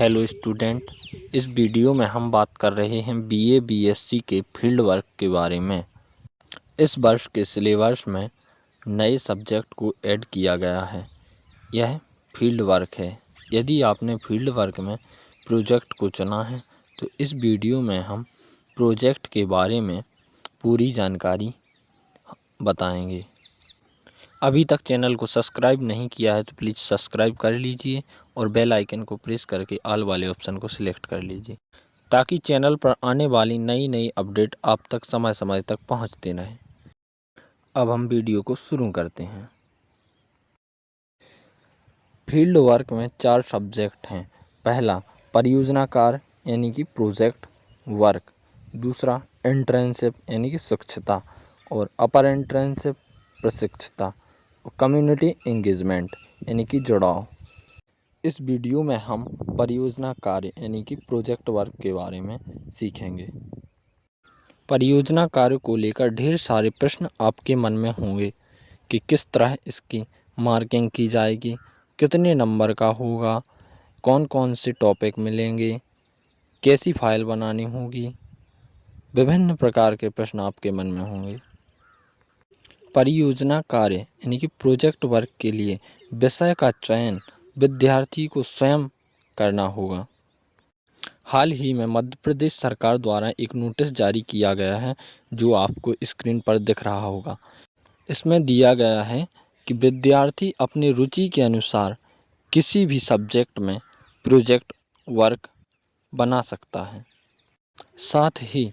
Hello student, इस video में हम बात कर रहे हैं बीए बीएससी के फील्ड वर्क के बारे में। इस वर्ष के सिलेबस में नए सब्जेक्ट को ऐड किया गया है। यह फील्ड वर्क है। यदि आपने फील्ड वर्क में प्रोजेक्ट को चुना है तो इस वीडियो में हम प्रोजेक्ट के बारे में पूरी जानकारी बताएंगे। अभी तक चैनल को सब्सक्राइब नहीं किया है तो प्लीज़ सब्सक्राइब कर लीजिए और बेल आइकन को प्रेस करके ऑल वाले ऑप्शन को सिलेक्ट कर लीजिए ताकि चैनल पर आने वाली नई नई अपडेट आप तक समय समय तक पहुंचते रहें। अब हम वीडियो को शुरू करते हैं। फील्ड वर्क में 4 सब्जेक्ट हैं। पहला परियोजना कार्य यानी कि प्रोजेक्ट वर्क, दूसरा इंटर्नशिप यानी कि शिक्षता और अपर इंटर्नशिप प्रशिक्षता और कम्युनिटी एंगेजमेंट यानी कि जुड़ाव। इस वीडियो में हम परियोजना कार्य यानी कि प्रोजेक्ट वर्क के बारे में सीखेंगे। परियोजना कार्य को लेकर ढेर सारे प्रश्न आपके मन में होंगे कि किस तरह इसकी मार्किंग की जाएगी, कितने नंबर का होगा, कौन कौन से टॉपिक मिलेंगे, कैसी फाइल बनानी होगी। विभिन्न प्रकार के प्रश्न आपके मन में होंगे। परियोजना कार्य यानी कि प्रोजेक्ट वर्क के लिए विषय का चयन विद्यार्थी को स्वयं करना होगा। हाल ही में मध्य प्रदेश सरकार द्वारा एक नोटिस जारी किया गया है जो आपको स्क्रीन पर दिख रहा होगा। इसमें दिया गया है कि विद्यार्थी अपनी रुचि के अनुसार किसी भी सब्जेक्ट में प्रोजेक्ट वर्क बना सकता है। साथ ही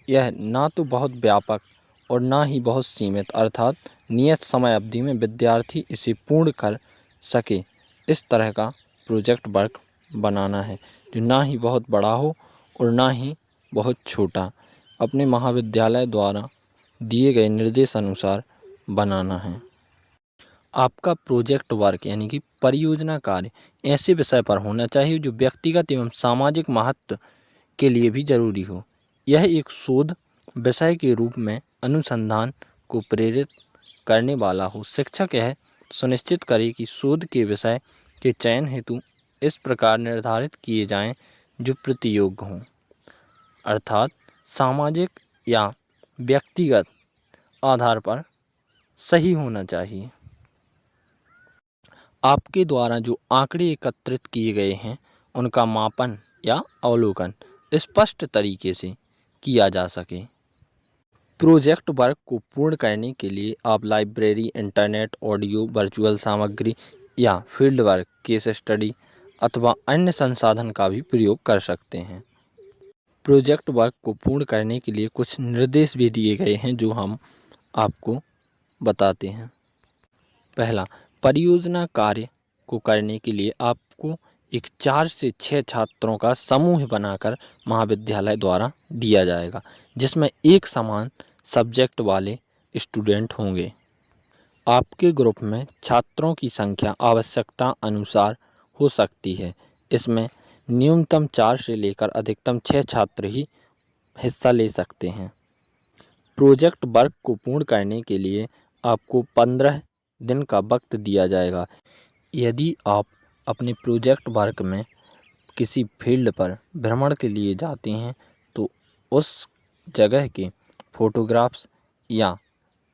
यह ना तो बहुत व्यापक और ना ही बहुत सीमित अर्थात नियत समय अवधि में विद्यार्थी इसे पूर्ण कर सके, इस तरह का प्रोजेक्ट वर्क बनाना है जो ना ही बहुत बड़ा हो और ना ही बहुत छोटा। अपने महाविद्यालय द्वारा दिए गए निर्देश अनुसार बनाना है। आपका प्रोजेक्ट वर्क यानी कि परियोजना कार्य ऐसे विषय पर होना चाहिए जो व्यक्तिगत एवं सामाजिक महत्व के लिए भी जरूरी हो। यह एक शोध विषय के रूप में अनुसंधान को प्रेरित करने वाला हो। शिक्षक यह सुनिश्चित करे कि शोध के विषय के चयन हेतु इस प्रकार निर्धारित किए जाएं जो प्रतियोग्य हों, अर्थात सामाजिक या व्यक्तिगत आधार पर सही होना चाहिए। आपके द्वारा जो आंकड़े एकत्रित किए गए हैं उनका मापन या अवलोकन स्पष्ट तरीके से किया जा सके। प्रोजेक्ट वर्क को पूर्ण करने के लिए आप लाइब्रेरी, इंटरनेट, ऑडियो, वर्चुअल सामग्री या फील्ड वर्क, केस स्टडी अथवा अन्य संसाधन का भी प्रयोग कर सकते हैं। प्रोजेक्ट वर्क को पूर्ण करने के लिए कुछ निर्देश भी दिए गए हैं जो हम आपको बताते हैं। पहला, परियोजना कार्य को करने के लिए आपको एक 4 से 6 छात्रों का समूह बनाकर महाविद्यालय द्वारा दिया जाएगा जिसमें एक समान सब्जेक्ट वाले स्टूडेंट होंगे। आपके ग्रुप में छात्रों की संख्या आवश्यकता अनुसार हो सकती है। इसमें न्यूनतम 4 से लेकर अधिकतम 6 छात्र ही हिस्सा ले सकते हैं। प्रोजेक्ट वर्क को पूर्ण करने के लिए आपको 15 दिन का वक्त दिया जाएगा। यदि आप अपने प्रोजेक्ट वर्क में किसी फील्ड पर भ्रमण के लिए जाते हैं तो उस जगह के फोटोग्राफ्स या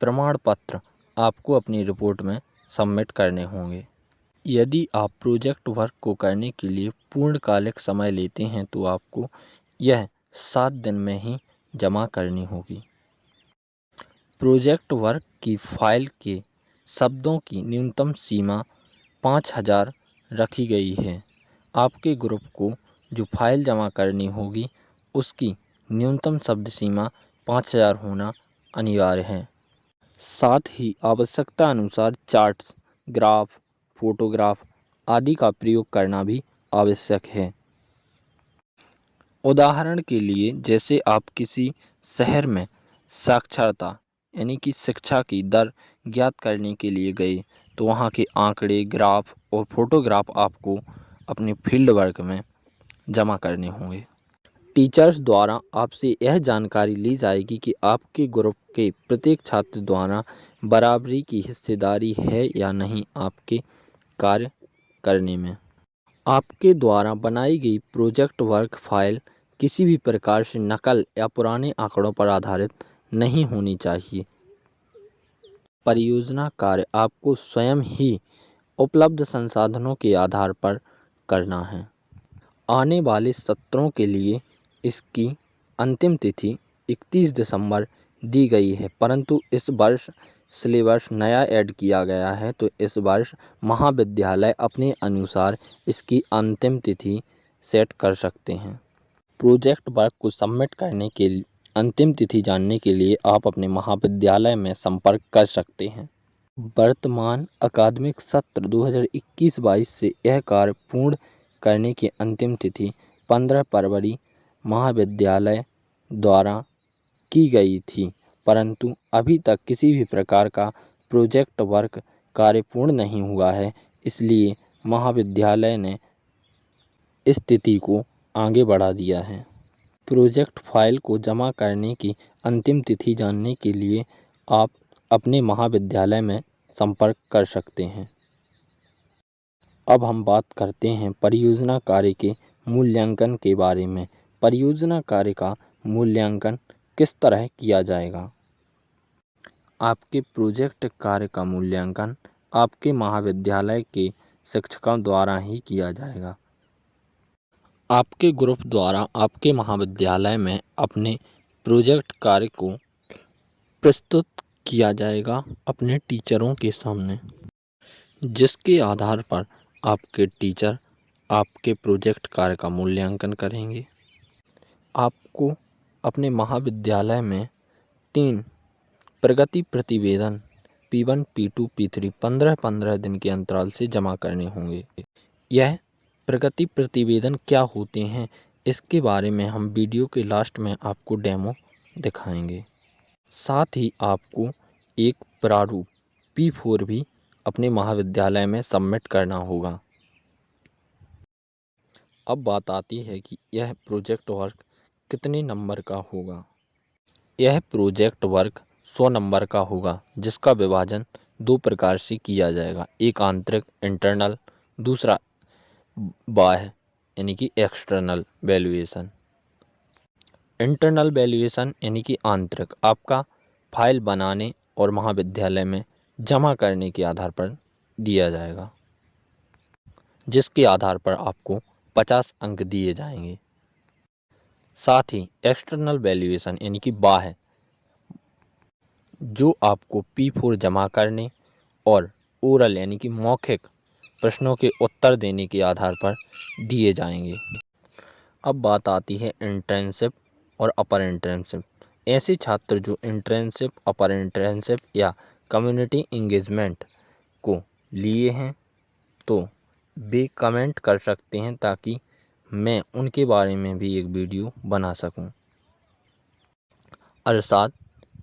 प्रमाण पत्र आपको अपनी रिपोर्ट में सबमिट करने होंगे। यदि आप प्रोजेक्ट वर्क को करने के लिए पूर्णकालिक समय लेते हैं तो आपको यह 7 दिन में ही जमा करनी होगी। प्रोजेक्ट वर्क की फाइल के शब्दों की न्यूनतम सीमा 5000 रखी गई है। आपके ग्रुप को जो फाइल जमा करनी होगी उसकी न्यूनतम शब्द सीमा 5000 होना अनिवार्य है। साथ ही आवश्यकता अनुसार चार्ट्स, ग्राफ, फोटोग्राफ आदि का प्रयोग करना भी आवश्यक है। उदाहरण के लिए जैसे आप किसी शहर में साक्षरता यानी कि शिक्षा की दर ज्ञात करने के लिए गए तो वहाँ के आंकड़े, ग्राफ और फोटोग्राफ आपको अपने फील्ड वर्क में जमा करने होंगे। टीचर्स द्वारा आपसे यह जानकारी ली जाएगी कि आपके ग्रुप के प्रत्येक छात्र द्वारा बराबरी की हिस्सेदारी है या नहीं आपके कार्य करने में। आपके द्वारा बनाई गई प्रोजेक्ट वर्क फाइल किसी भी प्रकार से नकल या पुराने आंकड़ों पर आधारित नहीं होनी चाहिए। परियोजना कार्य आपको स्वयं ही उपलब्ध संसाधनों के आधार पर करना है। आने वाले सत्रों के लिए इसकी अंतिम तिथि 31 दिसंबर दी गई है, परंतु इस वर्ष सिलेबस नया ऐड किया गया है, तो इस वर्ष महाविद्यालय अपने अनुसार इसकी अंतिम तिथि सेट कर सकते हैं। प्रोजेक्ट वर्क को सबमिट करने के अंतिम तिथि जानने के लिए आप अपने महाविद्यालय में संपर्क कर सकते हैं। वर्तमान अकादमिक सत्र 2021-22 से यह कार्य पूर्ण करने की अंतिम तिथि 15 फरवरी महाविद्यालय द्वारा की गई थी, परंतु अभी तक किसी भी प्रकार का प्रोजेक्ट वर्क कार्य पूर्ण नहीं हुआ है, इसलिए महाविद्यालय ने इस तिथि को आगे बढ़ा दिया है। प्रोजेक्ट फाइल को जमा करने की अंतिम तिथि जानने के लिए आप अपने महाविद्यालय में संपर्क कर सकते हैं। अब हम बात करते हैं परियोजना कार्य के मूल्यांकन के बारे में। परियोजना कार्य का मूल्यांकन किस तरह किया जाएगा? आपके प्रोजेक्ट कार्य का मूल्यांकन आपके महाविद्यालय के शिक्षकों द्वारा ही किया जाएगा। आपके ग्रुप द्वारा आपके महाविद्यालय में अपने प्रोजेक्ट कार्य को प्रस्तुत किया जाएगा अपने टीचरों के सामने, जिसके आधार पर आपके टीचर आपके प्रोजेक्ट कार्य का मूल्यांकन करेंगे। आपको अपने महाविद्यालय में 3 प्रगति प्रतिवेदन P1, P2, P3 15-15 दिन के अंतराल से जमा करने होंगे। यह प्रगति प्रतिवेदन क्या होते हैं, इसके बारे में हम वीडियो के लास्ट में आपको डेमो दिखाएंगे। साथ ही आपको एक प्रारूप P4 भी अपने महाविद्यालय में सबमिट करना होगा। अब बात आती है कि यह प्रोजेक्ट वर्क कितने नंबर का होगा। यह प्रोजेक्ट वर्क 100 नंबर का होगा, जिसका विभाजन 2 प्रकार से किया जाएगा। एक आंतरिक इंटरनल, दूसरा बाह्य यानी कि एक्सटर्नल वैल्यूएशन। इंटरनल वैल्यूएशन यानी कि आंतरिक आपका फाइल बनाने और महाविद्यालय में जमा करने के आधार पर दिया जाएगा, जिसके आधार पर आपको 50 अंक दिए जाएंगे। साथ ही एक्सटर्नल वैल्यूएशन यानी कि बाह्य, जो आपको P4 जमा करने और ओरल यानी कि मौखिक प्रश्नों के उत्तर देने के आधार पर दिए जाएंगे। अब बात आती है इंटर्नशिप और अपर इंटर्नशिप। ऐसे छात्र जो इंटर्नशिप, अपर इंटर्नशिप या कम्युनिटी इंगेजमेंट को लिए हैं, तो वे कमेंट कर सकते हैं ताकि मैं उनके बारे में भी एक वीडियो बना सकूं। अर्थात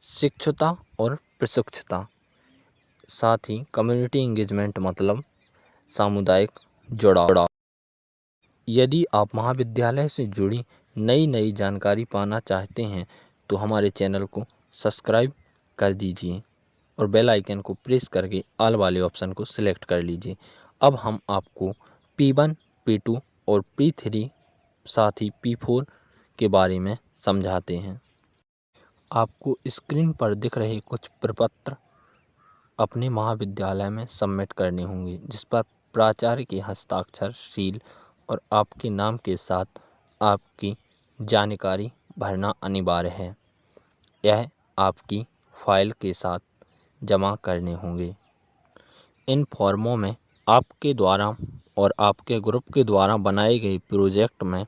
शिक्षुता और प्रशिक्षुता। साथ ही कम्युनिटी इंगेजमेंट मतलब सामुदायिक जुड़ाव। यदि आप महाविद्यालय से जुड़ी नई नई जानकारी पाना चाहते हैं, तो हमारे चैनल को सब्सक्राइब कर दीजिए और बेल आइकन को प्रेस करके ऑल वाले ऑप्शन को सिलेक्ट कर लीजिए। अब हम आपको P1, P2 और P3 साथ ही P4 के बारे में समझाते हैं। आपको स्क्रीन पर दिख रहे कुछ प्रपत्र अपने महाविद्यालय में सबमिट करने होंगे, जिस पर प्राचार्य के हस्ताक्षर, सील और आपके नाम के साथ आपकी जानकारी भरना अनिवार्य है। यह आपकी फाइल के साथ जमा करने होंगे। इन फॉर्मों में आपके द्वारा और आपके ग्रुप के द्वारा बनाए गए प्रोजेक्ट में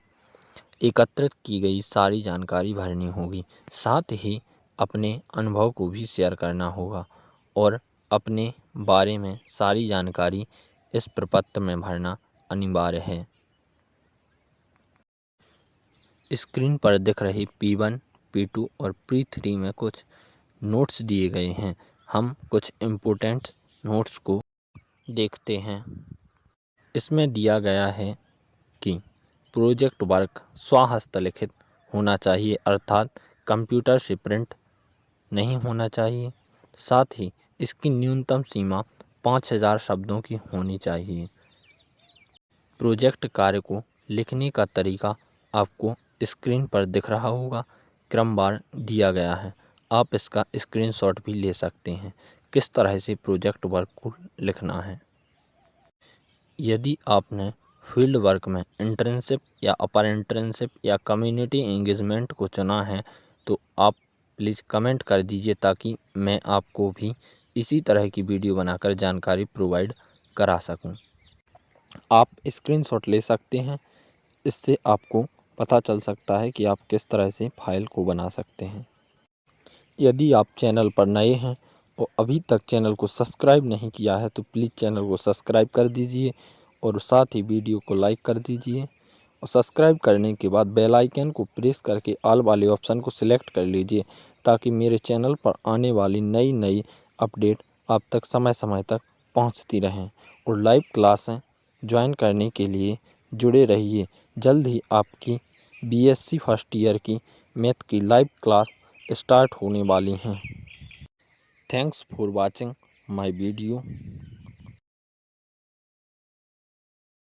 एकत्रित की गई सारी जानकारी भरनी होगी। साथ ही अपने अनुभव को भी शेयर करना होगा और अपने बारे में सारी जानकारी इस प्रपत्र में भरना अनिवार्य है। स्क्रीन पर दिख रही P1, P2 और P3 में कुछ नोट्स दिए गए हैं। हम कुछ इम्पोर्टेंट नोट्स को देखते हैं। इसमें दिया गया है कि प्रोजेक्ट वर्क स्वहस्तलिखित होना चाहिए, अर्थात कंप्यूटर से प्रिंट नहीं होना चाहिए। साथ ही इसकी न्यूनतम सीमा 5000 शब्दों की होनी चाहिए। प्रोजेक्ट कार्य को लिखने का तरीका आपको स्क्रीन पर दिख रहा होगा, क्रमवार दिया गया है। आप इसका स्क्रीनशॉट भी ले सकते हैं किस तरह से प्रोजेक्ट वर्क को लिखना है। यदि आपने फील्ड वर्क में इंटर्नशिप या अपर इंटर्नशिप या कम्युनिटी एंगेजमेंट को चुना है तो आप प्लीज़ कमेंट कर दीजिए ताकि मैं आपको भी इसी तरह की वीडियो बनाकर जानकारी प्रोवाइड करा सकूं। आप स्क्रीनशॉट ले सकते हैं, इससे आपको पता चल सकता है कि आप किस तरह से फाइल को बना सकते हैं। यदि आप चैनल पर नए हैं और अभी तक चैनल को सब्सक्राइब नहीं किया है तो प्लीज़ चैनल को सब्सक्राइब कर दीजिए और साथ ही वीडियो को लाइक कर दीजिए। और सब्सक्राइब करने के बाद बेल आइकन को प्रेस करके ऑल वाले ऑप्शन को सिलेक्ट कर लीजिए ताकि मेरे चैनल पर आने वाली नई अपडेट आप तक समय समय तक पहुंचती रहें। और लाइव क्लासें ज्वाइन करने के लिए जुड़े रहिए। जल्द ही आपकी बीएससी फर्स्ट ईयर की मैथ की लाइव क्लास स्टार्ट होने वाली हैं। Thanks for watching my video.